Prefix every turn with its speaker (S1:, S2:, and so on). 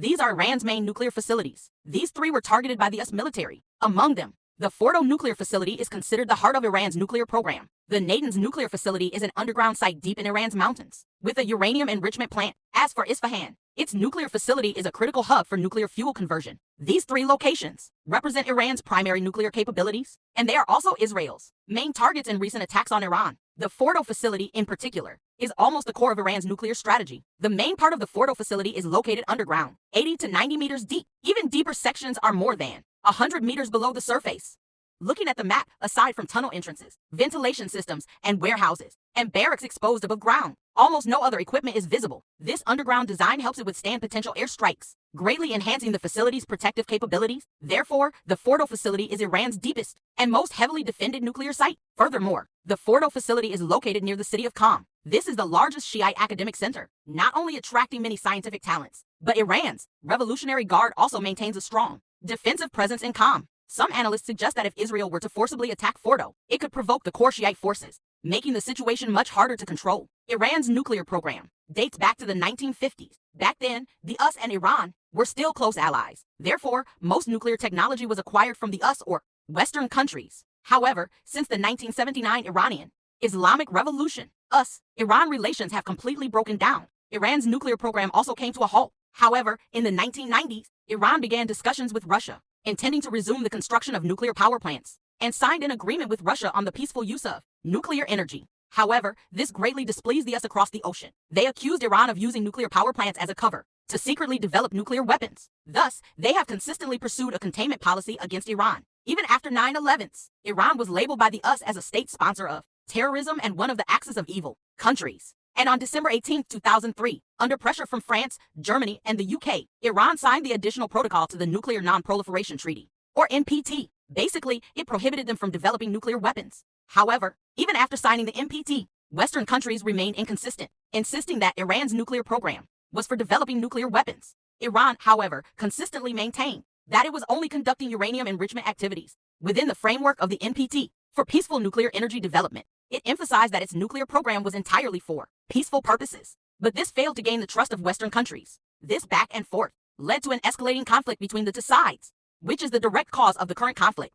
S1: These are Iran's main nuclear facilities. These three were targeted by the US military. Among them, the Fordow nuclear facility is considered the heart of Iran's nuclear program. The Natanz nuclear facility is an underground site deep in Iran's mountains, with a uranium enrichment plant. As for Isfahan, its nuclear facility is a critical hub for nuclear fuel conversion. These three locations represent Iran's primary nuclear capabilities, and they are also Israel's main targets in recent attacks on Iran. The Fordow facility, in particular, is almost the core of Iran's nuclear strategy. The main part of the Fordow facility is located underground, 80 to 90 meters deep. Even deeper sections are more than 100 meters below the surface. Looking at the map, aside from tunnel entrances, ventilation systems, and warehouses, and barracks exposed above ground, almost no other equipment is visible. This underground design helps it withstand potential airstrikes, greatly enhancing the facility's protective capabilities. Therefore, the Fordow facility is Iran's deepest and most heavily defended nuclear site. Furthermore, the Fordow facility is located near the city of Qom. This is the largest Shiite academic center, not only attracting many scientific talents, but Iran's Revolutionary Guard also maintains a strong defensive presence in Qom. Some analysts suggest that if Israel were to forcibly attack Fordow, it could provoke the core Shiite forces, making the situation much harder to control. Iran's nuclear program dates back to the 1950s. Back then, the US and Iran were still close allies. Therefore, most nuclear technology was acquired from the US or Western countries. However, since the 1979 Iranian Islamic Revolution, US-Iran relations have completely broken down. Iran's nuclear program also came to a halt. However, in the 1990s, Iran began discussions with Russia, intending to resume the construction of nuclear power plants, and signed an agreement with Russia on the peaceful use of nuclear energy. However, this greatly displeased the US across the ocean. They accused Iran of using nuclear power plants as a cover to secretly develop nuclear weapons. Thus, they have consistently pursued a containment policy against Iran. Even after 9/11s, Iran was labeled by the US as a state sponsor of terrorism and one of the axis of evil countries. And on December 18, 2003, under pressure from France, Germany, and the UK, Iran signed the additional protocol to the Nuclear Non-Proliferation Treaty, or NPT. Basically, it prohibited them from developing nuclear weapons. However, even after signing the NPT, Western countries remained inconsistent, insisting that Iran's nuclear program was for developing nuclear weapons. Iran, however, consistently maintained that it was only conducting uranium enrichment activities within the framework of the NPT for peaceful nuclear energy development. It emphasized that its nuclear program was entirely for peaceful purposes, but this failed to gain the trust of Western countries. This back and forth led to an escalating conflict between the two sides, which is the direct cause of the current conflict.